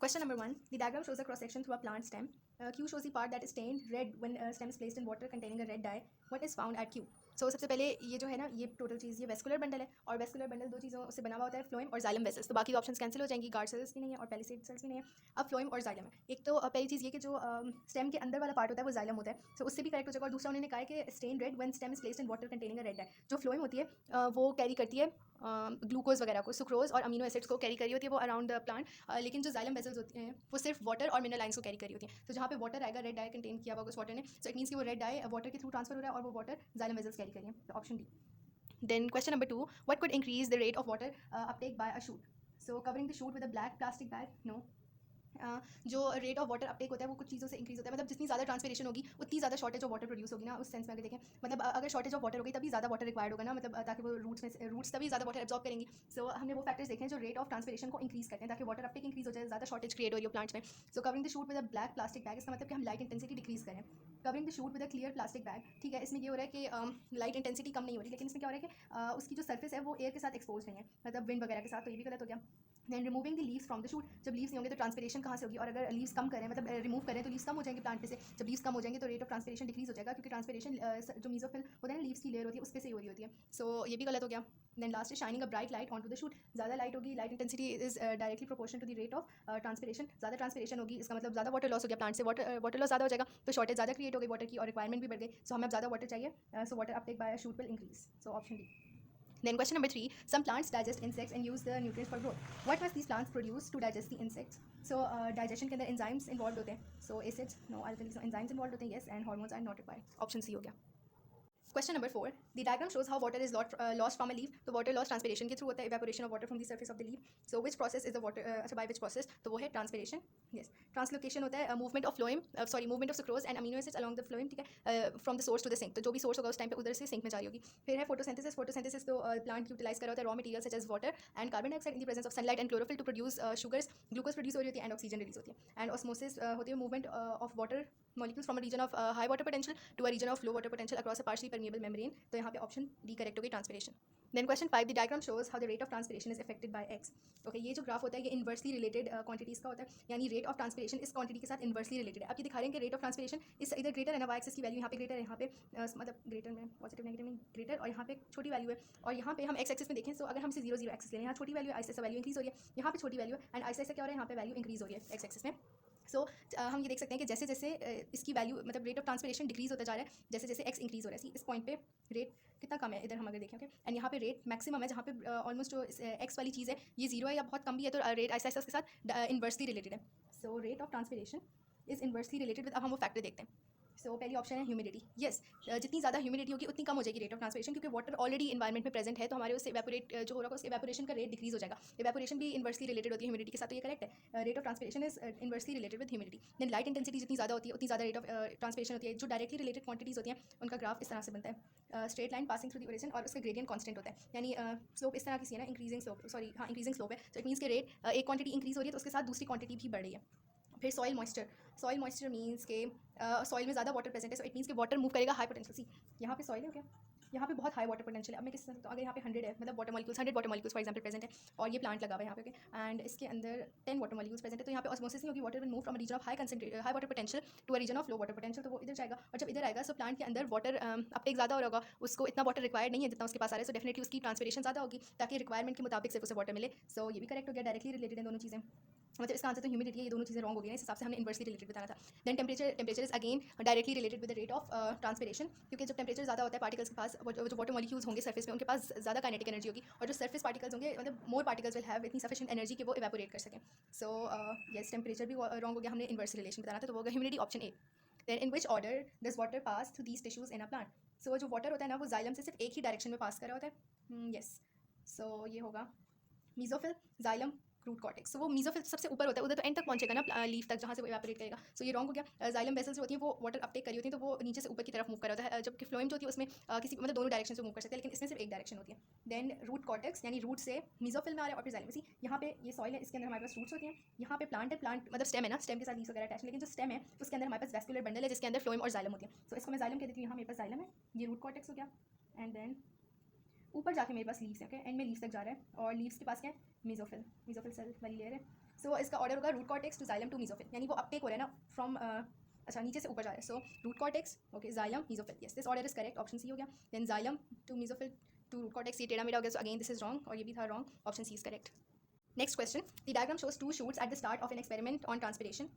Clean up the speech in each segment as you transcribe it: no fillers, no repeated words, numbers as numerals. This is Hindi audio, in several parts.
Question number 1. The diagram shows a cross section through a plant stem. Q shows the part that is stained red when stem is placed in water containing a red dye. What is found at Q? So सबसे पहले ये जो है ना, ये टोटल चीज़ ये वेस्कुलर बंडल है, और वेस्कुलर बंडल दो चीज़ों से बना हुआ होता है, फ्लोएम और जाइलम वेसल्स। तो बाकी ऑप्शंस कैंसिल हो जाएंगी, गार्ड सेल्स भी नहीं है और पेलिसेड सेल्स भी नहीं है। अब फ्लोएम और जाइलम है। एक तो पहली चीज़ ये कि जो स्टेम के अंदर वाला पार्ट होता है वो जाइलम होता है, तो उससे भी करेक्ट हो जाएगा। और दूसरा उन्होंने कहा है कि stain red when stem is placed in water containing a red dye. जो फ्लोएम होती है वो कैरी करती है ग्लूकोज वगैरह को, सुक्रोज और अमीनो एसिड्स को कैरी करी होती है वो अराउंड द प्लांट, लेकिन जो जाइलम वेसल्स होती हैं वो सिर्फ वाटर और मिनरल लाइन्स को कैरी करी होती हैं। तो जहाँ पे वाटर आएगा, रेड डाई कंटेन किया होगा उस वाटर ने, सो इट मीन्स कि वो रेड डाई वाटर के थ्रू ट्रांसफर हो रहा है और वो वाटर जाइलम वेसल्स कैरी करिए। तो option D. Then question number 2, what could increase the rate of water uptake by a shoot? So covering the shoot with a black plastic bag, no. जो रेट ऑफ वाटर अपटेक होता है वो कुछ चीज़ों से इंक्रीज होता है, मतलब जितनी ज़्यादा ट्रांसपिरेशन होगी उतनी ज़्यादा शॉर्टेज ऑफ वाटर प्रोड्यूस होगी ना, उस सेंस में अगर देखें, मतलब अगर शॉर्टेज ऑफ वाटर होगी तभी ज़्यादा वाटर रिक्वायर्ड होगा ना, मतलब ताकि वो रूट्स तभी ज़्यादा वाटर एब्जॉर्ब करेंगी। सो हमने वो फैक्टर्स देखे हैं जो रेट ऑफ ट्रांसपिरेशन को इंक्रीज करते हैं ताकि वाटर अपटेक इंक्रीज हो जाए, ज़्यादा शॉर्टेज क्रिएट हो रही है प्लांट्स में। So covering the shoot with a black plastic bag, इसका मतलब कि हम लाइट इंटेंसिटी डिक्रीज करें। Covering the shoot with a clear plastic bag, ठीक है, इसमें ये हो रहा है कि लाइट इंटेंसिटी कम नहीं हो रही, लेकिन इसमें क्या हो रहा है कि उसकी जो सर्फेस है वो एयर के साथ एक्सपोज नहीं है, मतलब विंड वगैरह के साथ, तो ये भी गलत हो गया। Then removing the leaves from the shoot, जब लीव्स नहीं होंगे तो ट्रांसपिरेशन कहाँ से होगी, और अगर लीव्स कम करें, मतलब रिमूव करें तो लीव्स कम हो जाएंगे प्लांट पे से, जब लीव्स कम हो जाएंगे तो रेट ऑफ ट्रांसपिरेशन डिक्रीज हो जाएगा, क्योंकि ट्रांसपिरेशन जो मीजोफिल होता है ना, लीव्स की लेयर होती है उस पर से ही हो रही होती है। सो ये भी गलत हो गया। देन लास्ट है shining a bright light on to the shoot, ज़्यादा लाइट होगी, light intensity is directly proportional to the rate of transpiration, ज़्यादा ट्रांसपिरेशन होगी इसका मतलब ज़्यादा वाटर लॉस हो गया प्लांट से, वाटर लॉस ज़्यादा हो जाएगा तो शॉर्टेज ज़्यादा क्रिएट हो गई वाटर की और रिक्वायरमेंट भी बढ़ गई, सो हमें अब ज़्यादा वाटर चाहिए, so water uptake by shoot will increase, so option D. Then question number 3, some plants digest insects and use the nutrients for growth. What must these plants produce to digest the insects? So digestion के अंदर enzymes involved होते हैं, so acids no, alkalis no, enzymes involved होते हैं yes, and hormones are not required. Option C हो गया। Question number 4, the diagram shows how water is lost from a leaf. तो water loss transpiration के through होता है, evaporation of water from the surface of the leaf. So which process is the water अच्छा by which process, तो वो है transpiration, yes. Translocation होता है movement of phloem, movement of sucrose and amino acids along the phloem, ठीक है, from the source to the sink, तो जो भी source होगा उस टाइम पे उधर से sink में जा रही होगी। फिर है photosynthesis तो plant यूटिलाइज कर रहा होता है raw materials such as water and carbon dioxide in the presence of sunlight and chlorophyll to produce sugars, glucose produce हो रही होती है and oxygen release होती है। and osmosis होती है movement of water molecules from a region of high water potential to a region of low water potential across a partially permeable membrane, तो यहाँ पे ऑप्शन डी करेक्ट होगी, transpiration. Then question 5, the diagram shows how the rate of transpiration is affected by X. Okay, ये जो ग्राफ होता है ये इन्वर्सली रिलेटेड क्वांटिटीज़ का होता है, यानी रेट ऑफ ट्रांसपिरेशन इस क्वांटिटी के साथ इन्वर्सली रिलेटेड है। अब ये दिखा रहे हैं कि रेट ऑफ ट्रांसपिरेशन इस इधर ग्रेटर है ना, वाई एक्सिस की वैल्यू यहाँ पे ग्रेटर है, यहाँ पे मतलब ग्रेटर में पॉजिटिव नेगेटिव में ग्रेटर, और यहाँ पे छोटी वैल्यू है, और यहाँ पे हम एक्स एक्सिस में देखें तो अगर हम इसे 0 0 एक्सिस ले लें, यहाँ छोटी वैल्यू ऐसे वैल्यू इंक्रीज हो रही है, यहाँ पे छोटी वैल्यू है, एंड ऐसे क्या हो रहा है, यहाँ पे वैल्यू इंक्रीज हो रही है एक्स एक्सिस में। सो हम ये देख सकते हैं कि जैसे जैसे इसकी वैल्यू मतलब रेट ऑफ ट्रांसपिरेशन डिक्रीज होता जा रहा है, जैसे जैसे एक्स इंक्रीज हो रहा है, इस पॉइंट पे रेट कितना कम है, इधर हम अगर देखें ओके, एंड यहाँ पे रेट मैक्सिमम है, जहाँ पे ऑलमोस्ट जो एक्स वाली चीज़ है ये 0 है या बहुत कम भी है, तो रेट ऐसा ऐसा उसके साथ इन्वर्सली रिलेटेड है। So rate of transpiration is inversely related with, अब हम वो फैक्टर देखते हैं। सो पहली ऑप्शन है ह्यूमिडिटी, यस, जितनी ज़्यादा ह्यूमिडिटी होगी उतनी कम हो जाएगी रेट ऑफ ट्रांसपिरेशन, क्योंकि वाटर ऑलरेडी इन्वायरमेंट में प्रेजेंट है, तो हमारे उससे इवेपोरेट जो हो रहा है उसके इवेपोरेशन का रेट डिक्रीज हो जाएगा। इवेपोरेशन भी इन्वर्सली रिलेटेड होती है ह्यूमिडिटी के साथ, तो ये करेक्ट है, rate of transpiration is inversely related with humidity. Then light intensity जितनी ज़्यादा होती है उतनी ज़्यादा रेट ऑफ ट्रांसपिरेशन होती है। जो डायरेक्टली रिलेटेड क्वांटिटीज़ होती हैं उनका ग्राफ इस तरह से बनता है, straight line passing through the origin और उसका ग्रेडियंट कांस्टेंट होता है, यानी स्लोप इस तरह की सी है ना, इंक्रीजिंग स्लोप, सॉरी हाँ इंक्रीजिंग स्लोप है, तो इट मीन्स के रेट एक क्वांटिटी इंक्रीज हो रही है तो उसके साथ दूसरी क्वांटिटी भी बढ़ रही है। फिर सॉइल मॉइस्चर मीन्स के सॉइल में ज़्यादा वाटर प्रेजेंट है, सो इट मीन्स के वाटर मूव करेगा हाई पोटेंशियल, सी यहाँ पे सॉइल है क्या, यहाँ पे बहुत हाई वाटर पोटेंशियल है। अब मैं किस तो अगर यहाँ पे 100 है, मतलब water molecules 100 water molecules for example present है, और ये प्लांट लगा हुआ है यहाँ पे ओके, एंड इसके अंदर 10 वाटर मॉलिक्यूल्स प्रेजेंट है, तो यहाँ पे ऑस्मोसिस नहीं होगी, water will move from region of high water potential to a region of low water potential, तो वो इधर जाएगा, और जब इधर आएगा सो प्लांट के अंदर वाटर अपटेक ज़्यादा हो रहा होगा, उसको इतना वाटर रिक्वायर्ड नहीं है जितना उसके पास आ रहा है, सो डेफिनेटली उसकी ट्रांसपिरेशन ज़्यादा होगी ताकि रिक्वायरमेंट के मुताबिक सिर्फ उसे वाटर मिले। सो ये भी करेक्ट हो गया, डायरेक्टली रिलेटेड है दोनों चीज़ें, मतलब इसका आंसर तो ह्यूमिडिटी है, ये दोनों चीज़ें रॉन्ग हो गई हैं, इस हिसाब से हमने इन्वर्सली रिलेटेड बताना था। Then temperature is again directly related with the rate of transpiration, क्योंकि जब टेम्परेचर ज़्यादा होता है पार्टिकल्स के पास, जो वाटर मॉलिक्यूल्स होंगे सरफेस में उनके पास ज़्यादा काइनेटिक एनर्जी होगी, और जो सरफेस पार्टिकल्स होंगे मतलब मोर पार्टिकल्स विल हैव इतनी सफिशिएंट एनर्जी कि वो इवेपोरेट कर सकें। सो यस टेम्परेचर भी रॉन्ग हो गया, हमने इन्वर्स रिलेशन बताना था, तो वो होगा humidity, option A. Then in which order does water pass through these tissues in a plant, so जो वाटर होता है ना वो जाइलम से सिर्फ एक ही डायरेक्शन में पास कर रहा होता है, यस, सो ये होगा मीजोफिल, जाइलम, रूट कॉर्टेक्स, तो वो मीजोफिल सबसे ऊपर होता है, उधर तो एंड तक पहुंचेगा ना लीफ तक जहाँ से वो इवेपोरेट करेगा, सो ये रॉन्ग हो गया। जाइलम वेसल्स जो होती हैं वो वाटर अपटेक करी होती हैं, तो वो नीचे से ऊपर की तरफ मूव कर होता है, जबकि फ्लोएम जो होती है उसमें किसी मतलब दोनों डायरेक्शन से मूव कर सकते हैं, लेकिन इसमें सिर्फ एक डायरेक्शन होती है। देन रूट कॉर्टेक्स यानी रूट से मीजोफिल में आ रहा है, और फिर जाइलम सी, यहाँ पे ये सॉइल है, इसके अंदर हमारे पास रूट्स होती हैं, यहाँ पे प्लांट है, प्लांट मतलब स्टेम है ना, स्टेम के साथ लीव्स वगैरह अटैच, लेकिन जो स्टेम है उसके अंदर हमारे पास वेस्कुलर बंडल है जिसके अंदर फ्लोएम और जाइलम होती है, तो इसको मैं जाइलम कह देती हूँ, यहाँ मेरे पास जाइलम है, ये रूट कॉर्टेक्स हो गया, एंड देन ऊपर जाके मेरे पास लीव्स है, ओके, एंड में लीव्स तक जा रहा है, और लीव्स के पास क्या है, मीजोफिल सेल वाली लेयर है, सो इसका ऑर्डर होगा root cortex to xylem to mesophyll, यानी वो अपटेक हो रहा है ना फ्रॉम अच्छा नीचे से ऊपर जा रहा है. So root cortex okay xylem mesophyll, yes this order is correct, option C हो गया. Then xylem to mesophyll to root cortex, ये टेढ़ा मेढ़ा हो गया. So again this is wrong और ये भी था wrong, option C is correct. Next question, the diagram shows two shoots at the start of an experiment on transpiration.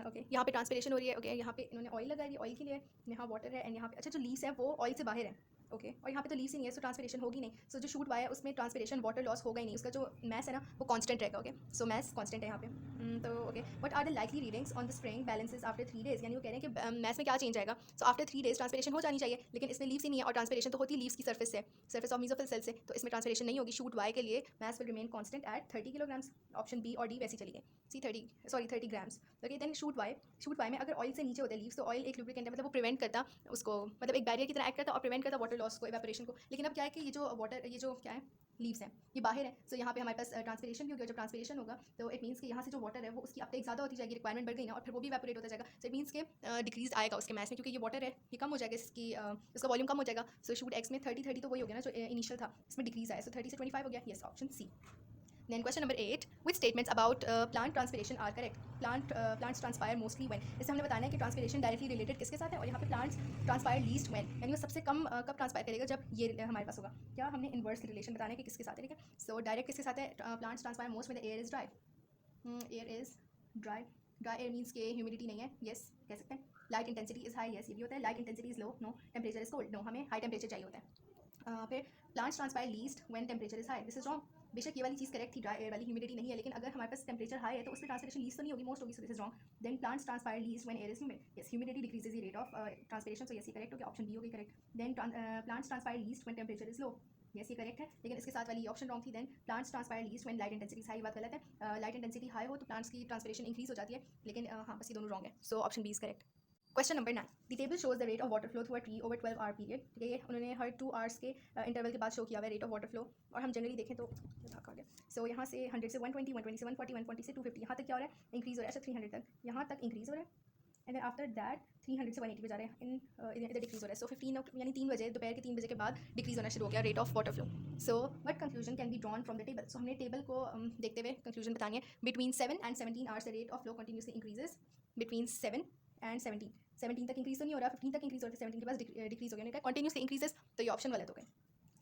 Okay यहाँ पे ट्रांसपिरेशन हो रही है. ओके यहाँ पे इन्होंने ऑयल लगाई है ऑयल के लिए, यहाँ वाटर है एंड यहाँ पे अच्छा जो लीव्स है वो ऑयल से बाहर है. ओके और यहाँ पे तो लीव्स ही नहीं है, सो ट्रांसपिरेशन होगी नहीं. सो जो शूट वाया है उसमें ट्रांसपिरेशन वाटर लॉस होगा ही नहीं, उसका जो मैस है ना वो कांस्टेंट रहेगा. ओके सो मैस कांस्टेंट है यहाँ पे. तो okay what are the likely readings on the spring balances after 3 days, यानी वो कह रहे हैं कि मैस में क्या चेंज आएगा. सो आफ्टर 3 days ट्रांसपिरेशन हो जानी चाहिए, लेकिन इसमें लीव्स ही नहीं है और ट्रांसपिरेशन तो होती है लीव्स की सर्फेस से, सर्फेस ऑफ मीजोफिल सेल से, तो इसमें ट्रांसपिरेशन नहीं होगी. शूट वाई के लिए mass will remain constant at 30 kilograms, option B और डी वैसी चली गई. C 30 grams. Okay then shoot Y में अगर ऑयल से नीचे होते हैं लीव्स तो ऑयल एक लुब्रिकेंट है, मतलब वो प्रिवेंट करता उसको, मतलब एक बैरियर की तरह एक्ट करता और प्रिवेंट करता वाटर लॉस को, इवेपोरेशन को. लेकिन अब क्या है कि ये जो वाटर ये जो क्या है लीव्स हैं ये बाहर है. सो यहाँ पे हमारे पास ट्रांसपिरेशन भी हो गया. जब ट्रांसपिरेशन होगा तो इट मीन्स कि यहाँ से जो वाटर है वो उसकी अपटेक ज़्यादा होती जाएगी, रिक्वायरमेंट बढ़ गई ना, और फिर वो भी इवेपोरेट होता जाएगा. सो इट मीन्स के डिक्रीज आएगा उसके मैस में, क्योंकि ये वाटर है ये कम हो जाएगा, इसकी इसका वॉल्यूम कम हो जाएगा. सो शूट एक्स में 30 तो वही हो गया ना जो इनिशियल था, इसमें डिक्रीज आया. सो 30 से 25 हो गया, yes option C. Then question number 8, which statements about plant transpiration are correct? Plants transpire mostly when, इससे हमने बताना है कि ट्रांसपिरेशन डायरेक्टली रिलेटेड किसके साथ है, और यहाँ पे प्लांट्स ट्रांसपायर लीस्ट व्हेन, यानी वो सबसे कम कब ट्रांसपायर करेगा जब ये हमारे पास होगा. क्या हमने इन्वर्स रिलेशन बताना है कि किसके साथ है. ठीक है सो डायरेक्ट किसके साथ है, plants transpire most when the air is dry. Air is dry, dry air means के ह्यूमिडिटी नहीं है, यस कह सकते हैं. Light intensity is high, yes ये भी होता है. Light intensity is low, no. Temperature is cold, no हमें हाई टेम्परेचर चाहिए होता है. फिर plants transpire least when temperature is high, this is wrong. बेशक ये वाली चीज़ करेक्ट थी, ड्राई एयर वाली ह्यूमिडिटी नहीं है, लेकिन अगर हमारे पास टेम्परेचर हाई है तो उसमें ट्रांसपिरेशन लीस्ट तो नहीं होगी, मोस्ट होगी. So this is wrong. Then plants transpire least when air is humid, yes humidity decreases the rate of transpiration, so yes ये करेक्ट हो गया, ऑप्शन बी होगी correct. Then plants transpire least when temperature is low, yes ये करेक्ट है, लेकिन इसके साथ वाली ऑप्शन रॉन्ग थी. Then plants transpire least when light intensity high, बात गलत है. लाइट इंटेंसिटी हाई हो तो प्लांट्स की ट्रांसपिरेशन इंक्रीज हो जाती है, लेकिन हाँ बस ये दोनों रॉन्ग है. So option B is correct. Question number 9, the table shows the rate of water flow through a tree over 12 hour period. ठीक है ये उन्होंने हर 2 hours के इंटरवल के बाद शो किया हुआ है रेट ऑफ वाटर फ्लो, और हम जनरली देखें तो आ गया. सो यहाँ से 100 से 120, 120 से 140, 140 से 250, यहाँ तक क्या हो रहा है इंक्रीज हो रहा है. अच्छा 300 तक, यहाँ तक इंक्रीज हो रहा है, एंड देन आफ्टर दैट 300 से 180 पे जा रहे हैं, इधर डिक्रीज हो रहा है. सो 15 यानी 3 बजे दोपहर के 3 बजे के बाद डिक्रीज होना शुरू हो गया rate of water flow. So what conclusion can be drawn from the table. So हमने टेबल को देखते हुए कंक्लूजन बतानी है. Between 7 and 17 hours the rate of flow continuously increases. Between 7 and 17 तक इंक्रीज तो नहीं हो रहा, 15 तक इंक्रीज हो रहा है, 17 के पास डिक्रीज हो गया. उन्होंने कहा कंटिन्यूसली इंक्रीजेस, तो ये ऑप्शन वाले हो गए.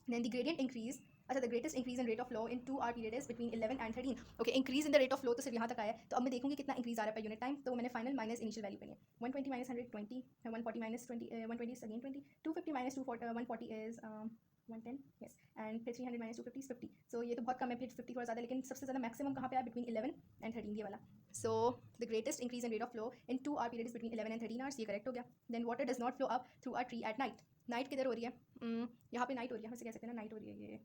Then the gradient increase, अच्छा the greatest increase in rate of flow in 2 hour period is between 11 and 13. Okay, increase in the rate of flow तो सिर्फ यहाँ तक आया है, तो अब मैं देखूँगी कितना इंक्रीज आ रहा है पर यूनिट टाइम. तो मैंने फाइनल माइनस इनिशियल वैल्यू करनी है. 120 minus 120, 140 minus 20, 120 is again 20, 250 minus 140 is 110, yes, and फिर 300 minus 250 is 50. So ये तो बहुत कम है, फिर 50 थोड़ा ज़्यादा, लेकिन सबसे ज़्यादा मैक्सिमम कहाँ पे आया, between 11 and 13 ये वाला. So the greatest increase in rate of flow in 2 hour period is between 11 and 13 hours, ये करेक्ट हो गया. Then water does not flow up through a tree at night. Night किधर हो रही है, यहाँ पे नाइट हो रही है, हम कह सकते हैं ना नाइट हो रही है. ये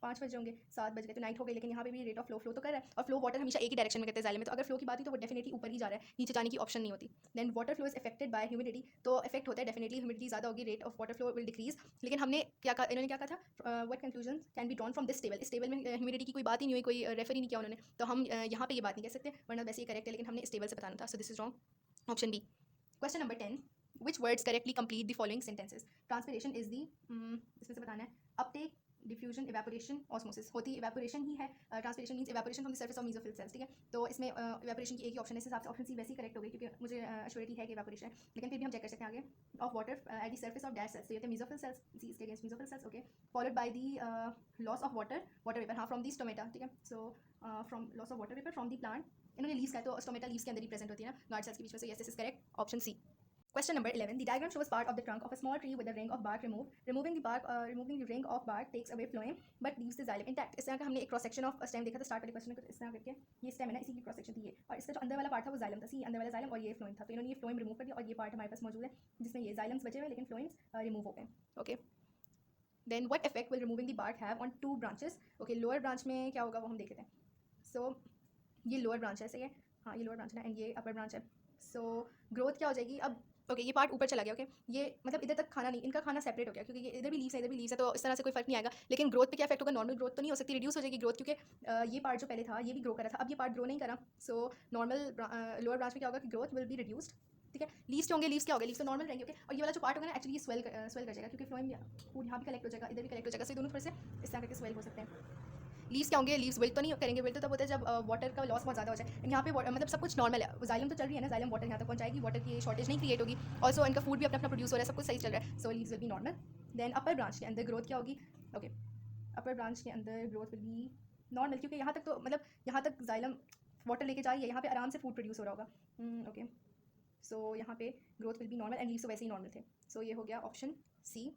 5 बजे होंगे, 7 बज गए तो नाइट हो गई, लेकिन यहाँ पे भी रेट ऑफ फ्लो तो कर रहा है, और फ्लो वाटर हमेशा एक ही डायरेक्शन में करते हैं जाइलम में, तो अगर फ्लो की बात हुई तो वो डेफिनेटली ऊपर ही जा रहा है, नीचे जाने की ऑप्शन नहीं होती. Then water flow is affected by humidity, तो इफेक्ट होता है डेफिनेटली, ह्यूमिडिटी ज़्यादा होगी rate of water flow will decrease. लेकिन हमने क्या कहा, इन्होंने क्या कहा था, what conclusion can be drawn from this table. इस टेबल में ह्यूमिडिटी की कोई बात ही नहीं हुई, कोई रेफर ही नहीं किया उन्होंने, तो हम यहाँ पे ये बात नहीं कह सकते, वरना वैसे ही करेक्ट है, लेकिन हमने इस टेबल से बताना था. So this is wrong, option B. Question number 10, which words correctly complete the following sentences. Transpiration is the इसमें से बताना है, uptake, डिफ्यूजन, इवेपोरेशन, ऑस्मोसिस. होती इवेपोरेशन ही है. Transpiration means evaporation from the surface of mesophyll cells. ठीक है तो इसमें इवेपोरेशन की एक ही ऑप्शन है, इस हिसाब से ऑप्शन सी वैसे ही करेक्ट हो गई, क्योंकि मुझे एश्योरिटी है कि इवेपोरेशन है, लेकिन फिर भी हम चेक कर सकते हैं आगे. Of water at the surface of dash cells, तो ये थे मीजोफिल सेल्स, सी इसके against mesophyll cells. Okay followed by the loss of water vapour, हाँ फ्रॉम दी स्टोमेटा. ठीक है so from loss of water vapour from the plant, इन्होंने लीव्स का है तो स्टोमेटा लीव्स के अंदर ही प्रेजेंट होती है ना गार्ड सेल्स के बीच में. So yes this is correct, option C. Question number 11. The diagram shows part of the trunk of a small tree with a ring of bark removed. Removing the ring of bark takes away phloem but leaves the xylem intact. इस तरह का हमने एक क्रॉस सेक्शन ऑफ स्टेम देखा था स्टार्ट वाले क्वेश्चन में, इस तरह करके ये स्टेम है ना, इसी की क्रॉस सेक्शन थी ये, और इसका जो अंदर वाला पार्ट था वो जाइलम था. सी अंदर वाला जाइलम और ये फ्लोएम था, तो इन्होंने ये फ्लोएम रिमूव कर दिया और ये पार्ट हमारे पास मौजूद है जिसमें ये जाइलम्स बचे हुए लेकिन फ्लोएम्स रिमूव हो गए. Okay then what effect will removing the bark have on 2 branches. Okay lower branch में क्या होगा वो हम देख लेते हैं. सो ये लोअर ब्रांच है, सही है, हाँ ये लोअर ब्रांच है एंड ये अपर ब्रांच है. सो ग्रोथ क्या हो जाएगी अब. ओके ये पार्ट ऊपर चला गया. ओके ये मतलब इधर तक खाना नहीं, इनका खाना सेपरेट हो गया, क्योंकि ये इधर भी लीव्स है इधर भी लीव्स है, तो इस तरह से कोई फर्क नहीं आएगा. लेकिन ग्रोथ पे क्या इफेक्ट होगा, नॉर्मल ग्रोथ तो नहीं हो सकती, रिड्यूस हो जाएगी ग्रोथ, क्योंकि ये पार्ट जो पहले था ये भी ग्रो कर रहा था, अब ये पार्ट ग्रो नहीं करा. सो नॉर्मल लोअर ब्रांच में क्या होगा कि ग्रोथ विल बी रिड्यूस्ड. ठीक है लीव्स होंगे, लीव्स क्या होगा, लीव्स तो नॉर्मल रहेंगे. ओके और ये वाला जो पार्ट होगा ना एक्चुअली ये स्वेल कर जाएगा, क्योंकि फ्लोएम फूड यहाँ भी कलेक्ट हो जाएगा, इधर भी कलेक्ट हो जाएगा, सो दोनों तरफ से इस तरह करके स्वेल हो सकते हैं. लीव्स क्या होंगे, लीव्स विल्ट तो नहीं करेंगे, विल्ट तो तब होता है जब वाटर का लॉस बहुत ज़्यादा हो जाए। यहाँ पे मतलब सब कुछ नॉर्मल है, जाइलम तो चल रही है ना, जाइलम वाटर यहाँ तक पहुँचाएगी, वाटर की शॉर्टेज नहीं क्रिएट होगी, ऑल्सो इनका फूड भी अपना अपना प्रोड्यूस हो रहा है, सब कुछ सही चल रहा है, so leaves will be normal. Then upper branch के अंदर ग्रोथ क्या होगी, ओके, अपर ब्रांच के अंदर ग्रोथ विल बी नॉर्मल, क्योंकि यहाँ तक तो मतलब यहाँ तक जाइलम वाटर लेके जा रही है, यहाँ पे आराम से फूड प्रोड्यूस हो रहा होगा, ओके, सो यहाँ पे growth will be normal and leaves तो वैसे ही नॉर्मल थे, सो ये हो गया ऑप्शन सी,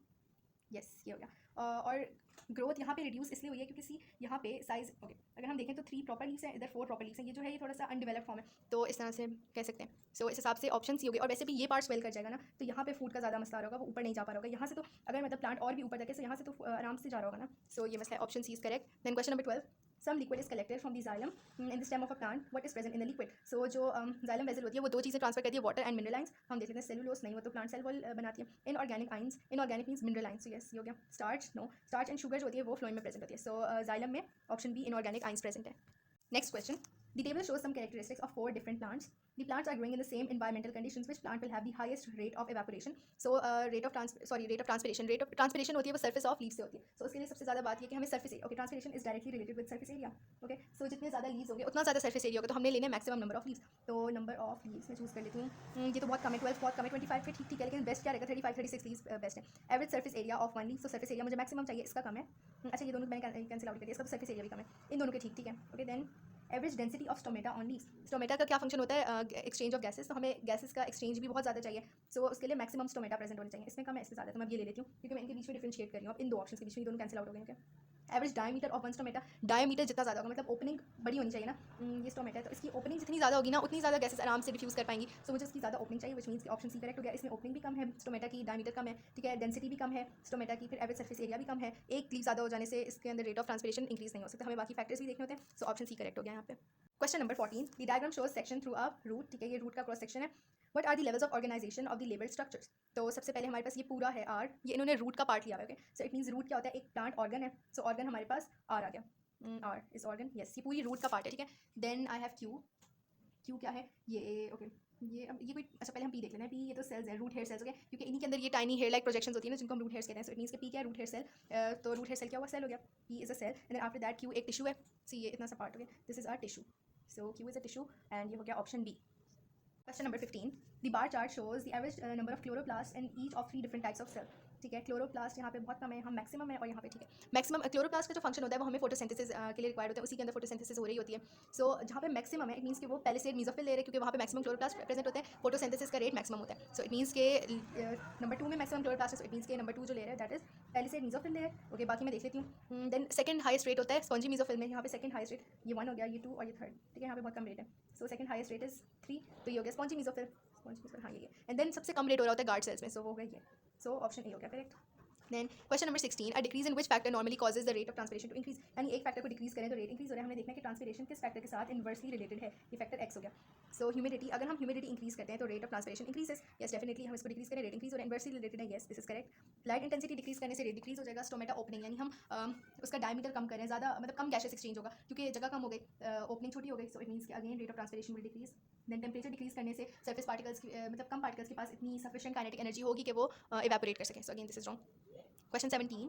यस ये हो गया। और ग्रोथ यहाँ पे रिड्यूस इसलिए हुई है क्योंकि सी यहाँ पे साइज, ओके, अगर हम देखें तो 3 प्रॉपर लीव्स हैं, इधर 4 प्रॉपर लीव्स हैं, ये जो है ये थोड़ा सा अनडेवलप फॉर्म है, तो इस तरह से कह सकते हैं, सो इस हिसाब से ऑप्शन सी हो गई। और वैसे भी ये पार्ट स्वेल कर जाएगा ना, तो यहाँ पे फूड का ज़्यादा मसला होगा, वो ऊपर नहीं जा पा रहा होगा, यहाँ से तो अगर मतलब प्लांट और भी ऊपर जाके, तो यहाँ से तो आराम से जा रहा होगा ना, सो ये मसला है, option C is correct. Then question number 12, some liquid is collected from the xylem in the stem of a plant, what is present in the liquid? So जो xylem vessel होती है वो दो चीज़ें ट्रांसफर करती है, वाटर एंड मिनरल आइंस। हम देख लेते हैं सेलुलोस नहीं, वो तो प्लांट सेल वॉल बनाती है। Inorganic ions, inorganic means mineral ions, yes ये हो गया। Starch no, starch and sugar जो होती है वो फ्लोएम में प्रेजेंट होती है, सो xylem में option B inorganic ions present है। Next question, the table shows some characteristics of 4 different plants. The plants are growing in the same environmental conditions. Which plant will have the highest rate of evaporation? So rate of transpiration. Rate of transpiration होती है वो surface of leaves से होती है. So उसके लिए सबसे ज़्यादा बात ये कि हमें surface area. Okay, transpiration is directly related with surface area. Okay, so जितने ज़्यादा leaves होंगे उतना ज़्यादा surface area होगा, तो हमने लेने maximum number of leaves. तो number of leaves मैं choose कर लेती हूँ। ये तो बहुत कम है, 12 बहुत कम है, 25 पे ठीक है, लेकिन बेस्ट क्या रहेगा 35 36 leaves बेस्ट है। Average surface area of one leaf, so surface area मुझे maximum चाहिए, इसका कम है। अच्छा ये दोनों मैंने कैंसिल आउट कर दिया, इसका surface area भी कम है, इन दोनों के ठीक है। Okay, then average density of stomata on leaves. Stomata का क्या फंक्शन होता है, एक्सचेंज ऑफ गैसेस, तो हमें गैसेस का एक्सचेंज भी बहुत ज़्यादा चाहिए, सो उसके लिए मैक्सिमम स्टोमेटा प्रेजेंट होने चाहिए, इसमें कम है इससे ज़्यादा, तो मैं ये ले लेती हूँ क्योंकि मैं इनके बीच में डिफरेंशिएट कर रही हूँ, अब इन दो ऑप्शन के बीच में दोनों कैंसिल आउट हो गए। Okay, average diameter of one stomata, diameter जितना ज़्यादा होगा मतलब ओपनिंग बड़ी होनी चाहिए ना, ये स्टोमेटा है तो इसकी ओपनिंग जितनी ज़्यादा होगी ना उतनी ज़्यादा गैसेस आराम से डिफ्यूज़ कर पाएंगी, सो मुझे इसकी ज़्यादा ओपनिंग चाहिए, which means option C correct हो गया। इसमें ओपनिंग भी कम है स्टोमेटा की, डायमीटर कम है, ठीक है, डेंसिटी भी कम है स्टोमेटा की, फिर एवरेज सर्फेस एरिया भी कम है, एक लीव ज़्यादा हो जाने से इसके अंदर रेट ऑफ ट्रांसपिरेशन इंक्रीज नहीं हो सकता, हमें बाकी फैक्टर्स भी देखने होते हैं, सो ऑप्शन सी करेक्ट हो गया यहाँ पे। Question number 14, the diagram shows section through a root, ठीक है, ये रूट का क्रॉस सेक्शन है। What are the levels of organisation of the labelled structures? तो सबसे पहले हमारे पास ये पूरा है आर, ये इन्होंने रूट का पार्ट लिया हुआ है, सो इट मीन्स रूट क्या होता है, एक प्लांट ऑर्गन है, सो ऑर्गन हमारे पास आर आ गया, आर इज ऑर्गन, यस ये पूरी रूट का पार्ट है, ठीक है। Then I have Q, Q क्या है ये, ओके ये अब ये कोई, अच्छा पहले हम पी देख लेना है, पी ये तो सेल्स है, रूट हेयर सेल्स, ओके, क्योंकि इन्हीं के अंदर ये टाइनी हेयर लाइक प्रोजेक्शंस होती है ना जिनको हम रूट हेयर्स कहते हैं, सो इट मीन्स के पी क्या है, रूट हेयर सेल, तो रूट हेयर सेल क्या हुआ, सेल हो गया, P is a cell, and then after that Q एक टिश्यू है, सी ये इतना सा पार्ट हो गया, this is R tissue, so Q is a tissue and ये हो गया option B. Question number 15, the bar chart shows the average number of chloroplast in each of 3 different types of cell, ठीक है, क्लोरोप्लास्ट यहाँ पे बहुत कम है, हम मैक्सिमम है और यहाँ पे ठीक है मैक्सिमम। क्लोरोप्लास्ट का जो फंक्शन होता है वो हमें फोटोसिंथेसिस के लिए रिक्वायर्ड होता है, उसी के अंदर फोटोसिंथेसिस हो रही होती है, सो जहाँ पे मैक्सिमम है इट मीन्स कि वो पैलिसेड मेसोफिल ले रहे हैं क्योंकि वहाँ पे मैक्सिमम क्लोरोप्लास्ट प्रेजेंट होते हैं, फोटोसिंथेसिस का रेट मैक्सिमम होता है, सो इट मीन्स के नंबर 2 में मैक्सिमम क्लोरोप्लास्ट है, सो इट मीन्स के नंबर 2 जो ले रहे हैं that is palisade mesophyll layer, okay, बाकी मैं देख लेती हूँ। देन सेकंड हाईएस्ट रेट होता है स्पॉन्जी मेसोफिल में, यहाँ पे सेकंड हाईएस्ट रेट ये 1 हो गया, ये 2 और ये 3rd, ठीक है, यहाँ पे बहुत कम रेट है, so second highest rate is 3, तो ये हो गया स्पॉन्जी मेसोफिल, हाँ ये, एंड देन सबसे कम रेट हो रहा होता है गार्ड सेल्स में, सो हो गया ये, सो ऑप्शन ए हो गया correct. Then question number 16, a decrease in which factor normally causes the rate of transpiration to increase, यानी एक फैक्टर को डिक्रीज करें तो रेट इंक्रीज हो रहा है, हमने देखना है कि ट्रांसपिरेशन किस फैक्टर के साथ इन्वर्सली रिलेटेड है, ये फैक्टर एक्स हो गया, सो ह्यूमिडिटी, अगर हम ह्यूमिडिटी इंक्रीज करते हैं तो rate of transpiration increases, yes definitely हम इसको डिक्रीज करें रेट इंक्रीज हो रहा है, इन्वर्सली रिलेटेड है, yes this is correct. Light intensity decrease करने से रेट डिक्रीज हो जाएगा, स्टोमेटा ओपनिंग यानी हम उसका डायमीटर कम करें, ज़्यादा मतलब कम गैसेस एक्सचेंज होगा क्योंकि जगह कम हो गई, ओपनिंग छोटी हो गई, सो इट मीन्स कि again rate of transpiration will decrease. Then temperature decrease करने से सरफेस पार्टिकल्स की मतलब कम पार्टिकल्स के पास इतनी सफिशिएंट काइनेटिक एनर्जी होगी कि वो इवेपोरेट कर सकें, so again this is wrong. Question 17,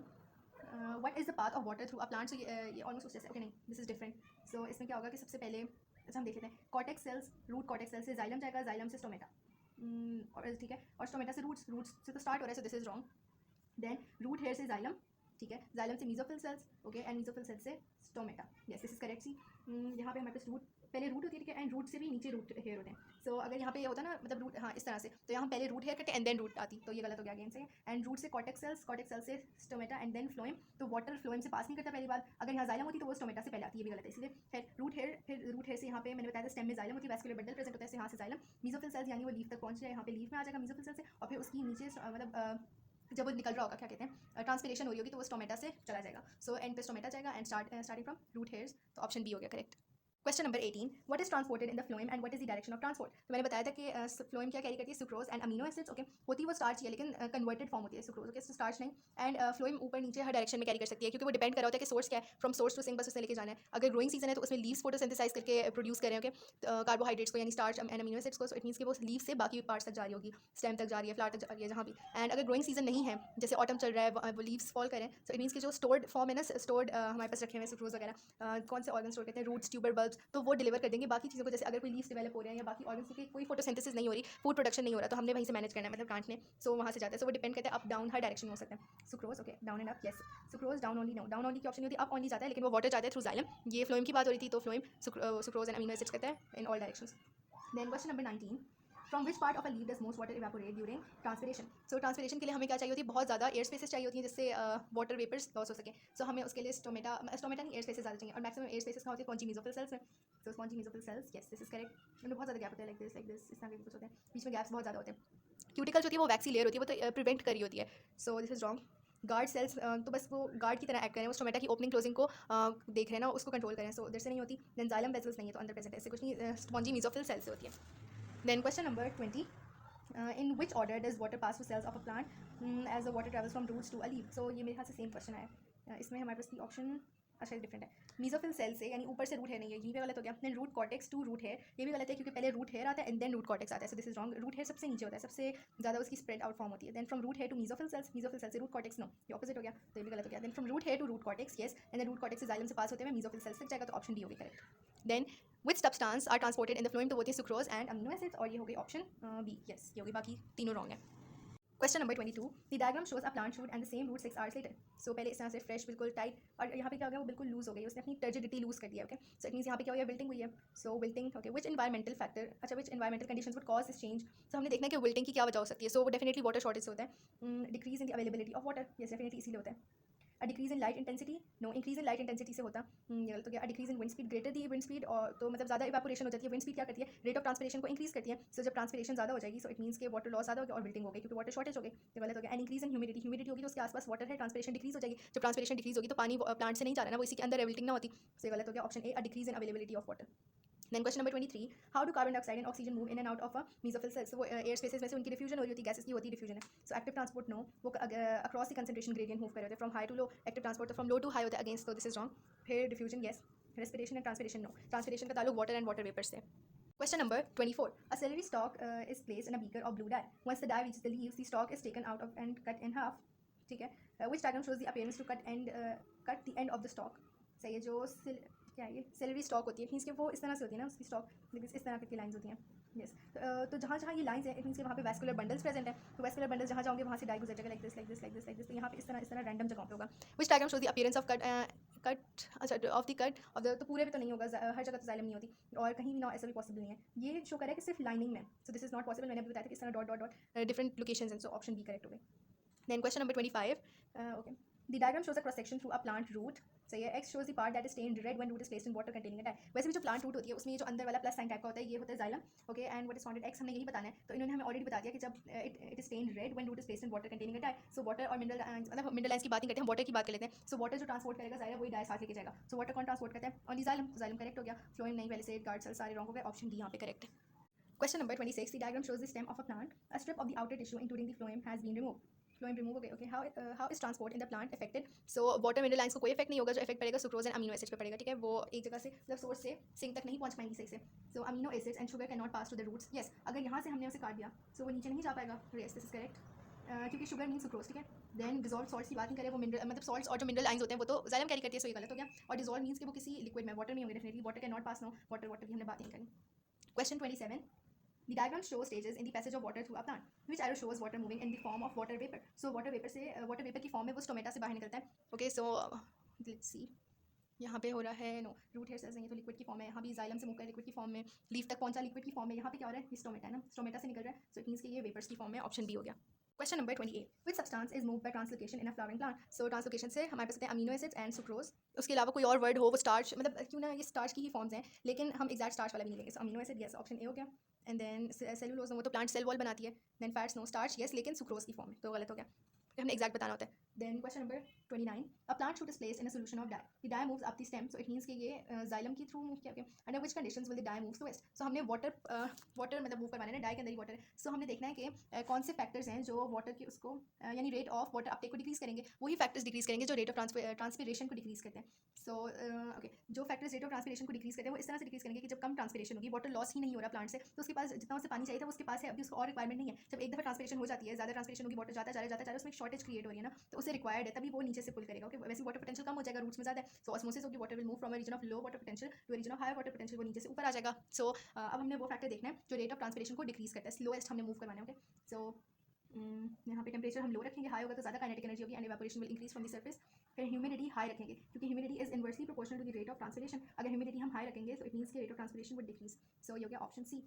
what is the path of water through a plant, so ये ऑलमोस्ट जैसे, ओके नहीं दिस इज डिफरेंट, सो इसमें क्या होगा कि सबसे पहले, अच्छा हम देख लेते हैं, cortex cells, root cortex cells से जाइलम जाएगा, जाइलम से स्टोमेटा, और ठीक है, और स्टोमेटा से रूट्स, रूट्स से तो स्टार्ट हो रहा है, so this is wrong. Then root hair से जाइलम, ठीक है, जाइलम से mesophyll cells, okay, and mesophyll cells से stomata, yes this is correct. See यहाँ पे हमारे पास रूट, पहले रूट होती है, ठीक है, एंड रूट से भी नीचे रूट हेयर होते हैं, सो अगर यहाँ पे ये होता है ना मतलब रूट, हाँ इस तरह से, तो यहाँ पहले रूट हेयर कटे एंड देन रूट आती, तो ये गलत हो गया अगेन से, एंड रूट से कॉर्टेक्स सेल्स से स्टोमेटा एंड देन फ्लोएम, तो वाटर फ्लोएम से पास नहीं करता पहली बार, अगर यहाँ जाइलम होती तो वो स्टोमेटा से पहले आती, ये भी गलत है, इसलिए फिर रूट हेयर से यहाँ पे मैंने बताया था स्टेम में जाइलम होती है, वैस्कुलर बंडल प्रेजेंट होता है, यहाँ से जाइलम, मीजोफिल सेल्स यानी वो लीफ तक पहुँच जाए, यहाँ पे लीफ में आ जाएगा मीजोफिल सेल से, और फिर उसकी नीचे मतलब जब वो निकल रहा होगा क्या कहते हैं ट्रांसपिरेशन हो रही होगी तो वो स्टोमेटा से चला जाएगा, सो एंड पे स्टोमेटा जाएगा and starting from root hairs, तो ऑप्शन बी हो गया correct. Question number 18, what is transported in the phloem and what is the direction of transport. तो मैंने बताया था कि फ्लोएम क्या कैरी करती है, sucrose and amino acids. Okay, होती वो स्टार्च ही है लेकिन कन्वर्टेड फॉर्म होती है सुक्रोज। ओके, स्टार्च नहीं। एंड फ्लोएम ऊपर नीचे हर डायरेक्शन में कैरी कर सकती है क्योंकि वो डिपेंड कर रहा होता है कि सोर्स क्या है, फ्रॉम सोर्स टू सिंक बस उसने लेके जाना है। अगर ग्रोइंग सीजन है तो उसमें लीव्स फोटोसिंथेसाइज करके प्रोड्यूस करें ओके कार्बोहाइड्रेट्स को यानी स्टार्च एंड अमीनो एसिड्स को। सो इट मीन्स कि वो लीव से बाकी पार्ट्स तक जा रही होगी, स्टेम तक जा रही है, फ्लावर तक जा रही है, जहाँ भी। एंड अगर ग्रोइंग सीजन नहीं है, जैसे ऑटम चल रहा है, वो लीव्स फॉल करें, सो इट मीन्स कि जो स्टोर्ड फॉर्म है ना, स्टोर्ड हमारे पास रखे हुए सुक्रोज वगैरह, कौन से ऑर्गन स्टोर करते हैं, रूट्स, ट्यूबर, बल्ब्स, तो वो डिलीवर कर देंगे बाकी चीज़ों को। जैसे अगर कोई लीव्स डेवलप हो रहे हैं या बाकी ऑर्गन्स की कोई फोटोसिंथेसिस नहीं हो रही, फूड प्रोडक्शन नहीं हो रहा, तो हमने वहीं से मैनेज करना है, मतलब प्लांट ने। सो वहाँ से जाता है। सो वो डिपेंड करता है अप डाउन, हर डायरेक्शन में हो सकता है। Sucrose okay, down and up, yes. Sucrose down only, no, down only की ऑप्शन नहीं होती, अप ओनली जाता है, लेकिन वो वाटर जाता है थ्रू जाइलम। ये फ्लोएम की बात हो रही थी, तो phloem sucrose and amino acids करता है in all directions. Then question number 19, from which part of a leaf does most water evaporate during transpiration. So transpiration के लिए हमें क्या चाहिए होती है, बहुत ज़्यादा एयर स्पेसेस चाहिए होती हैं जिससे वाटर वेपर्स लॉस हो सके। सो हमें उसके लिए स्टोमेटा नहीं, एयर स्पेसेस ज़्यादा चाहिए, और मैक्सिमम एयर स्पेसेस कहाँ होती है, स्पॉन्जी मेसोफिल सेल्स में। तो spongy mesophyll cells, yes this is correct. उनमें बहुत ज़्यादा गैप होता है, लाइक दिस इस तरह के कुछ होते हैं, बीच में गैप्स बहुत ज़्यादा होते हैं। क्यूटिकल जो होती है वो वैक्सी लेयर होती है, वो तो प्रिवेंट करी होती है। So this is wrong. Guard cells तो बस वो गार्ड की तरह एक्ट करें, वो स्टोमेटा की ओपनिंग क्लोजिंग को देख रहे हैं ना, उसको कंट्रोल करें। सो इधर से नहीं होती। देन जाइलम वेसल्स नहीं है, तो अंदर प्रेजेंट है, ऐसे कुछ नहीं, स्पॉन्जी मेसोफिल सेल्स से होती है। Then question number 20, in which order does water pass through cells of a plant as the water travels from roots to a leaf। so ये मेरे ख्याल से सेम क्वेश्चन है। इसमें हमारे पास की ऑप्शन अच्छा डिफरेंट है। मीजोफिल सेल से, यानी ऊपर से रूट हेयर नहीं है, यहीं पे गलत हो गया। Then root cortex to root hair, ये भी गलत है क्योंकि पहले रूट हेयर आता है एंड देन रूट कॉर्टेक्स आता है। So this is wrong. Root hair सबसे नीचे होता है, सबसे ज़्यादा उसकी स्प्रेड आउट फॉर्म होती है। Then from root hair to mesophyll cell से रूट कॉर्टेक्स, नो, ये ऑपोजिट हो गया, तो ये भी गलत हो गया। Then from root hair to root cortex, yes, and then root cortex से जाइलम से पास होते हैं मीजोफिल सेल्स तक जाएगा, तो ऑप्शन डी होगी correct. Then which substance are transported in the phloem, तो वो थी सुक्रोज एंड अमीनो एसिड्स, और ये हो गई ऑप्शन बी, यस ये होगी, बाकी तीनों रॉन्ग है। Question number 22, the diagram shows a plant shoot and the same root 6 hours later. So पहले इस तरह से फ्रेश बिल्कुल टाइट, और यहाँ पे क्या हो गया, वो बिल्कुल लूज हो गई, उसने अपनी टर्जिडिटी लूज कर दिया। ओके, सो इट मीन्स यहाँ पे क्या हो गया, विल्टिंग हुई है। So wilting okay, which environmental factor, अच्छा which environmental conditions would cause this change. So हमने देखना है कि विल्टिंग की क्या वजह हो सकती है। सो वो डेफिनेटली वाटर शॉर्टेज से होता है। Decrease in the availability of water, yes definitely इसीलिए होता है। A decrease in light intensity, no, increase in light intensity से होता, ये गलत हो गया। A decrease in wind speed, greater the wind speed, और तो मतलब ज़्यादा इवेपोरेशन हो जाती है। विंड स्पीड क्या करती है, रेट ऑफ ट्रांसपिरेशन को इंक्रीज करती है। सो जब ट्रांसपिरेशन ज़्यादा हो जाएगी, सो इट मीन्स के वाटर लॉस ज़्यादा हो गया और विल्टिंग हो गई क्योंकि वाटर शॉर्टेज हो गई, तो गलत हो गया। And increase in humidity, humidity होगी तो उसके आसपास वाटर है, ट्रांसपिरेशन डिक्रीज हो जाएगी। जब ट्रांसपिरेशन डिक्रीज होगी तो पानी प्लांट से नहीं जा रहा ना, वो इसी के अंदर है, विल्टिंग ना होती, so गलत हो गया option A, a decrease in availability of water. Then question number 23, how do carbon dioxide and oxygen move in and out of a mesophil cell। so वो एयर स्पेसेस में से उनकी डिफ्यूजन हो रही होती है, गैसेस की होती है डिफ्यूजन है। सो एक्टिव ट्रांसपोर्ट, नो, वो across the concentration gradient move कर रहे होते हैं, from high to low. Active transport तो फ्रॉम लो टू हाई होता है अगेंस्ट, तो दिस इज रॉन्ग। फिर diffusion, yes. Respiration and transpiration, no, transpiration का ताल्लुक वाटर एंड वाटर वेपर से। Question number 24, a celery stalk is placed in a beaker of blue dye। once the dye reaches the leaves, the stalk is taken out of and cut in half, ठीक है। which diagram shows the appearance to cut the end of the stalk। सही है, जो क्या है, ये सेलरी स्टॉक होती है, मीन्स कि वो इस तरह से होती है ना उसकी स्टॉक, लेकिन इस तरह की लाइंस होती हैं, यस। तो जहाँ जहाँ ये लाइंस है, इट मीन्स कि वहाँ पे वैस्कुलर बंडल्स प्रेजेंट है। तो वैस्कुलर बंडल्स जहाँ जाओगे वहाँ से डाई गुजर जाएगा, like this like this like this like this. तो यहाँ पे इस तरह रैंडम जगह पे होगा। Which diagram shows the appearance of cut अच्छा of the cut of the, तो पूरे पे तो नहीं होगा, हर जगह तो जाइलम नहीं होती, और कहीं भी ना ऐसा भी पॉसिबल नहीं है। ये शो करें कि सिर्फ लाइनिंग में, सो दिस इज नॉट पॉसिबल। मैंने अभी बताया था कि इस तरह dot dot dot different locations हैं, सो ऑप्शन बी करेक्ट हो गई। Then question number 25, okay, the diagram shows a cross section through a plant root। so ये x shows the part that is stained red when root is placed in water containing a dye। वैसे भी जो plant root होती है उसमें ये जो अंदर वाला प्लस साइन टाइप का होता है, ये होता है xylem, okay, and what is found x हमने यही बताना है। तो इन्होंने हमें ऑलरेडी बता दिया कि जब it is stained red when root is placed in water containing a dye. So water और मिनरल मतलब मिनरल की बात नहीं करते हम, वाटर की बात कर लेते हैं। सो वाटर जो ट्रांसपोर्ट करेगा जाइलम, वही डाई साथ लेके जाएगा। सो वाटर कौन ट्रांसपोर्ट करता है, ओनली जाइलम, तो जाइलम करेक्ट हो गया। फ्लोएम नहीं, पहले से गार्ड सेल सारे रॉन्ग हो गए, ऑप्शन डी यहाँ पे करेक्ट है। Question number 26, the diagram shows the stem of a plant, a strip of the outer tissue including the phloem has been removed। Phloem remove हो गए, okay. How is transport in the plant affected. So water mineral lines को कोई इफेक्ट नहीं होगा, जो इफेक्ट पड़ेगा सुक्रोज एंड अमीनो एसिड्स पे पड़ेगा, ठीक है। वो एक जगह से मतलब सोर्स से सिंक तक नहीं पहुंच पाएंगी सही से। So amino acids and sugar can not pass to the roots, yes. अगर यहाँ से हमने उसे काट दिया सो वो नीचे नहीं जा पाएगा, यस दिस इज करेक्ट, क्योंकि शुगर मीन सुक्रोज, ठीक है। देन डिजॉल्व सॉल्ट्स की बात नहीं करें, वो मिनरल मतलब सॉल्ट्स और जो मिनरल लाइंस होते हैं वो तो जाइलम कैरी करती है, सो ये गलत हो गया। और डिजॉल्व मीन्स कि वो किसी लिक्विड में, वाटर में होंगे definitely, water can not pass, no, water की हमने बात नहीं करी। Question 27, the diagram shows stages in the passage of water through a plant, which arrow shows water moving in the form of water vapor। so water vapor से water vapor की फॉर्म में वो स्टोमेटा से बाहर निकलता है, ओके। सो लेट्स सी, यहाँ पे हो रहा है, नो, रूट हेयर सेल्स नहीं है तो लिक्विड की फॉर्म है, यहाँ भी जाइलम से मुकर लिक्विड की फॉर्म में, लीफ तक पहुंचा लिक्विड की फॉर्म में, यहाँ पे क्या हो रहा है, ये स्टोमेटा है ना, स्टोमेटा से निकल रहा है, सो इट मीन्स कि ये वेपर्स की फॉर्म में, ऑप्शन बी हो गया। Question number 28, which substance is move by translocation in a flowering plant. So translocation से हमारे पास होते हैं अमीनो एसिड्स एंड सुक्रोज, उसके अलावा कोई और वर्ड हो, वो स्टार्च, मतलब क्यों ना ये स्टार्च की ही फॉर्म्स हैं, लेकिन हम एक्जैक्ट स्टार्च वाला भी नहीं लेंगे। So amino acid, yes, option A हो गया। एंड देन सेलुलोज, वो तो प्लांट सेल वॉल बनाती है। Then fats, no, starch, yes, लेकिन सुक्रोज की फॉर्म में, तो गलत हो गया, हमने एक्जैक्ट बताना होता है। Then question number 29. A plant shoot is placed in a solution of dye. The dye moves up the stem, so it means कि ये xylem के through move किया गया. Under which conditions will the dye move to west? So हमने water मतलब move करवाना है ना, dye के अंदर ही water है. So हमने देखना है कि कौन से factors हैं जो water के उसको यानी rate of water uptake को decrease करेंगे. वही factors decrease करेंगे जो rate of transpiration को decrease करते हैं. So okay, जो factors rate of transpiration को decrease करते हैं वो इस तरह से decrease करेंगे कि जब कम transpiration होगी, water loss ही नहीं हो रहा plant से, तो उसके पास जितना उसे पानी चाहिए था वो उसके पास है, अभी उसको और requirement नहीं है. जब एक दफ़ा transpiration हो जाती है, ज़्यादा transpiration होगी, water जाता जा रहा है, उसमें एक shortage create हो रही है ना, तो उसे required है, तभी वो नीचे से पुल करेगा. ओके, वैसे वाटर पोटेंशियल कम हो जाएगा, रूट्स में ज़्यादा है, सो ऑस्मोसिस होगी, water will move from a region of low water potential to a region of higher water potential, वो नीचे से ऊपर आ जाएगा. सो अब हमने वो फैक्टर देखना है जो रेट ऑफ ट्रांसपिरेशन को डिक्रीज करता है. स्लोएस्ट हमने मूव करवाना है. ओके, सो यहाँ पे टेम्परेचर हम लो रखेंगे, हाई होगा तो ज़्यादा काइनेटिक एनर्जी होगी and evaporation will increase from the surface. फिर ह्यूमिडिटी हाई रखेंगे क्योंकि humidity is inversely proportional to the rate of transpiration. अगर ह्यूमिडिटी हम हाई रखेंगे तो इट मीन्स कि rate of transpiration would decrease. So ये हो गया option C.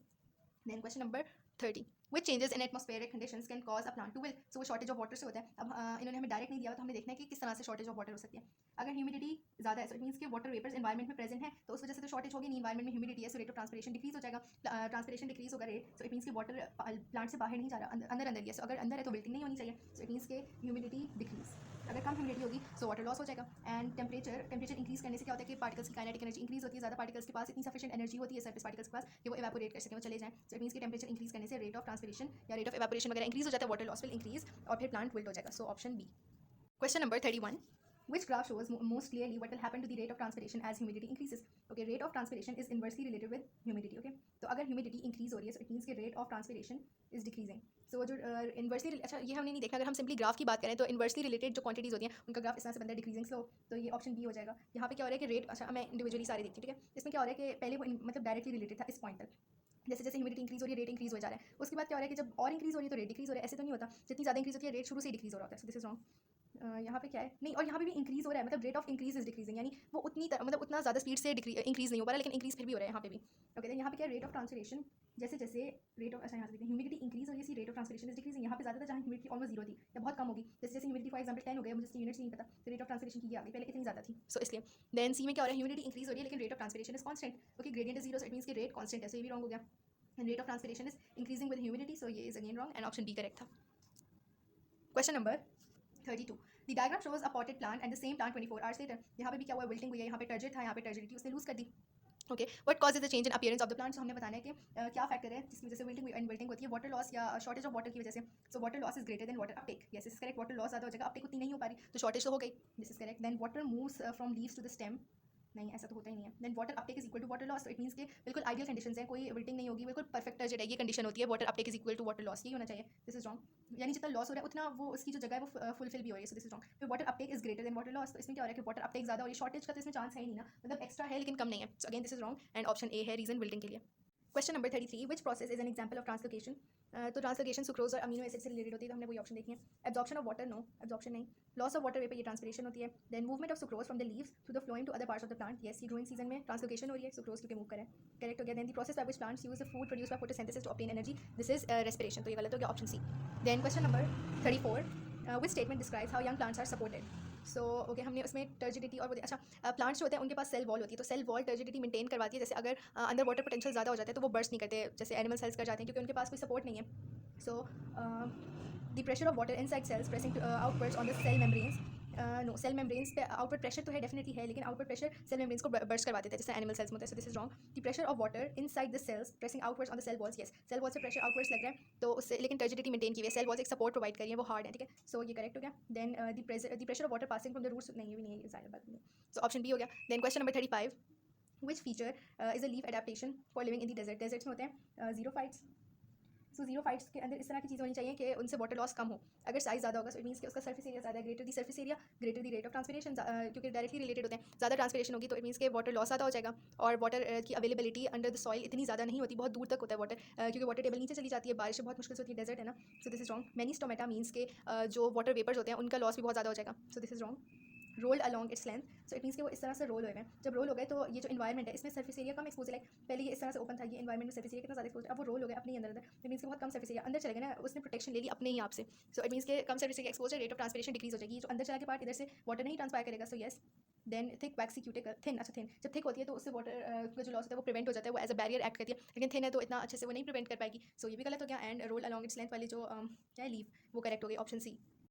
Then question number 30. Which changes in atmospheric conditions can cause a plant to wilt? So वो shortage of water से होता है. अब इन्होंने हमें डायरेक्ट नहीं दिया, तो हमने देखना है कि किस तरह से shortage of water हो सकती है. अगर ह्यूमिडिटी ज़्यादा है, so it means कि water vapors environment में present है, तो उस वजह से तो shortage होगी नहीं. environment में humidity है, so rate of transpiration decrease हो जाएगा. transpiration decrease होगा rate, so it means कि water plant से बाहर नहीं जा रहा, अंदर ही है. so अगर अंदर है तो wilting नहीं होनी चाहिए, so it means कि humidity decrease. अगर कम ह्यूमिडिटी होगी सो वाटर लॉस हो जाएगा. एंड टेम्परेचर इंक्रीज करने से क्या होता है कि पार्टिकल्स की काइनेटिक एनर्जी इंक्रीज होती है. ज़्यादा पार्टिकल्स के पास इतनी सफिशिएंट एनर्जी होती है सरफेस पार्टिकल्स के पास कि वो इवेपोरेट कर सकें, वो चले जाएं. सो इट मीन्स कि टेम्परेचर इंक्रीज करने से रेट ऑफ ट्रांसपिरेशन या रेट ऑफ इवेपोरेशन वगैरह इंक्रीज हो जाता है, वाटर लॉस विल इंक्रीज और फिर प्लांट विल्ट हो जाएगा. So option B. Question number 31. Which graph shows most clearly what will happen to the rate of transpiration as humidity increases? Okay, rate of transpiration is inversely related with humidity. Okay, तो अगर humidity increase हो रही है, so it means कि rate of transpiration is decreasing. So जो inversely अच्छा ये हमने नहीं देखा. अगर हम simply graph की बात करें तो inversely related जो quantities होती हैं उनका ग्राफ इस तरह से बनता है decreasing slope. तो ये ऑप्शन बी हो जाएगा. यहाँ पे क्या हो रहा है कि रेट, अच्छा मैं इंडिविजुअली सारे देखती हूँ. ठीक है, इसमें क्या हो रहा है कि पहले वो मतलब डायरेक्टली रिलेटेड था इस पॉइंट तक. जैसे जैसे ह्यूमिडिटी इंक्रीज हो रही है रेट इंक्रीज हो जा रहा है. उसके बाद क्या हो रहा है कि जब और इंक्रीज हो रही है तो रेट डिक्रीज हो रहा है. ऐसे तो नहीं होता, जितनी ज़्यादा इंक्रीज होती है रेट शुरू से ही डिक्रीज हो रहा होता है. So this is wrong. यहाँ पे क्या है नहीं, और यहाँ पे भी इंक्रीज हो रहा है, मतलब rate of increase is decreasing, यानी वो मतलब उतना ज़्यादा स्पीड से इंक्रीज नहीं हो पा रहा, लेकिन इंक्रीज फिर भी हो रहा है यहाँ पे भी. ओके, यहाँ पे क्या रेट ऑफ ट्रांसपिरेशन जैसे जैसे रेट ऑफ, अच्छा यहाँ से ह्यूमिडिटी इंक्रीज हो रही है, rate of transpiration is decreasing. यहाँ पे ज़्यादा था जहाँ ह्यूमिडिटी ऑलमोस्ट जीरो थी या बहुत कम होगी. जैसे जैसे ह्यूमिडिटी फॉर एग्जाम्पल 10 हो गया, मुझे इसकी यूनिट्स नहीं पता, तो रेट ऑफ ट्रांसपिरेशन की आ गई, पहले इतनी ज़्यादा थी. सो इसलिए देन सी में क्या हो रहा है, ह्यूमिडिटी इंक्रीज हो रही है लेकिन rate of transpiration is constant. Okay, gradient is zero, so it means कि रेट कॉन्स्टेंट है, सो ये भी रॉन्ग हो गया. And rate of transpiration is increasing with humidity, so ये is again wrong and option B correct था. Question number 32. The diagram shows a potted plant and the same plant 24 hours later. यहाँ पे भी क्या हुआ, विल्टिंग हुई है. यहाँ पे टर्जिड था, यहाँ पे टर्जिडिटी उसने लूज कर दी. Okay, what causes the change in appearance of the plant. So हमने बताना है कि क्या फैक्टर है जिसकी वजह से विल्टिंग एंड विल्टिंग होती है. वाटर लॉस या शॉर्टेज ऑफ वाटर की वजह से. So water loss is greater than water Uptake. Yes is correct. Water loss ज़्यादा हो जाएगा, अपटेक उतनी नहीं हो पा रही, तो शॉर्टेज तो हो गई. This is correct. Then water moves from leaves to the stem. नहीं, ऐसा तो होता ही नहीं है. Then water uptake is equal to water loss, तो इट मीन्स कि बिल्कुल आइडियल कंडीशंस हैं, कोई विल्टिंग नहीं होगी, बिल्कुल परफेक्ट टर्जिड है, ये कंडीशन होती है. Water uptake is equal to water loss, यही होना चाहिए. This is wrong. यानी जितना लॉस हो रहा है उतना वो उसकी जो जगह है वो फुलफिल भी हो रही है. So this is wrong. फिर water uptake is greater than water loss, तो इसमें क्या हो रहा है कि वाटर अपटेक ज़्यादा हो रही है. शॉर्टेज का तो इसमें चांस है ही नहीं ना, मतलब एक्स्ट्रा है लेकिन कम नहीं है. So again this is wrong and option A है रीजन विल्टिंग के लिए. Question number 33. Which process is an example of translocation. तो ट्रांसलोकेशन सुक्रोज और अमीनो एसिड से रिलेटेड होती है, तो हमने वही ऑप्शन देखी है. Absorption of water, no absorption नहीं. लॉस ऑफ वाटर वेपर, ये ट्रांसपिरेशन होती है. Then movement of sucrose from the leaves to the flowing to other parts of the plant. Yes, ये ग्रोइंग सीजन में ट्रांसलोकेशन हो रही है, सुक्रोज क्योंकि मूव करें, करेक्ट हो गया. Then the process by which plants use the food produced by photosynthesis to obtain energy. This is respiration, तो ये गलत हो गया, option C. Then question number 34. Which statement describes how young plants are supported. So okay, हमने उसमें टर्जिडिटी और अच्छा प्लांट्स जो होते हैं उनके पास सेल वॉल होती है, तो सेल वॉल टर्जिडिटी मेंटेन करवाती है. जैसे अगर अंदर वाटर पोटेंशियल ज़्यादा हो जाता है तो वो बर्स्ट नहीं करते जैसे एनिमल सेल्स कर जाते हैं, क्योंकि उनके पास कोई सपोर्ट नहीं है. So the pressure of water inside cells pressing outwards on the cell membranes. No, cell membranes पे आउटवर्ड प्रेशर तो है, डेफिनेटली है, लेकिन आउटवर्ड प्रेशर सेल मेम्ब्रेन्स को बर्स्ट करवा देता है जैसे एनिमल सेल्स में होता है. So this is wrong. The pressure of water inside the cells pressing outwards on the cell walls. Yes, cell wall से प्रेशर आउटवर्ड्स लग रहा है तो उससे, लेकिन टर्जिडिटी मेंटेन की हुई है. सेल वॉल्स एक सपोर्ट प्रोवाइड करी है, वो हार्ड है. ठीक है, सो ये करेक्ट हो गया. Then the pressure of water passing from the roots, नहीं ये भी नहीं है, ज़्यादा बात नहीं. सो ऑप्शन बी हो गया. Then question number 35. Which feature is a leaf adaptation for living in the desert. Deserts में होते हैं जीरो फाइट्स. सो जीरो फाइट्स के अंदर इस तरह की चीज़ होनी चाहिए कि उनसे वाटर लॉस कम हो. अगर साइज ज़्यादा होगा सो इट मीन्स कि उसका सर्फेस एरिया ज़्यादा है. Greater the surface area greater the rate of transpiration, क्योंकि डायरेक्टली रिलेटेड होते हैं. ज़्यादा ट्रांसपिरेशन होगी तो इट मीन्स कि वाटर लॉस ज़्यादा हो जाएगा और वाटर की अवेलेबिलिटी अंडर द सॉइल इतनी ज़्यादा नहीं होती, बहुत दूर तक होता है वाटर, क्योंकि वाटर टेबल नीचे चली जाती है, बारिश बहुत मुश्किल से होती है, डेजर्ट है ना. सो this is wrong. Many stomata means के जो वाटर वेपर्स होते हैं उनका लॉस भी बहुत ज़्यादा हो जाएगा. So this is wrong. Roll along its length, so it means कि वो इस तरह से रोल हो गए. जब रोल हो गए तो ये जो इन्वायरमेंट है इसमें सर्फेस एरिया कम एक्सपोज है. पहले ये इस तरह से ओपन था, ये इन्वायरमेंट में सर्फेस एरिया कितना ज़्यादा एक्सपोज है, अब वो रोल हो गए अपने ही अंदर. इट मीन्स कि बहुत कम सर्फेस एरिया अंदर चले गए ना, उसने प्रोटेक्शन ले ली अपने ही आप से. सो इट मीन्स कि कम surface area exposure, rate of transpiration decrease हो जाएगी. जो अंदर चला के पार्ट इधर से वाटर नहीं ट्रांसफायर करेगा. So yes. देन थिक वैक्सी क्यूटिकल, थिन, अच्छा थिन जब थिक होती है तो उससे वाटर का जो लॉस होता है वो प्रिवेंट हो जाता है, वो एज अ बैरियर एक्ट करती है. लेकिन थिन है तो इतना अच्छे से वो नहीं प्रिवेंट कर पाएगी. सो ये भी गलत हो गया. And roll along its length वाली जो क्या है लीव, वो करेक्ट हो गई, ऑप्शन सी.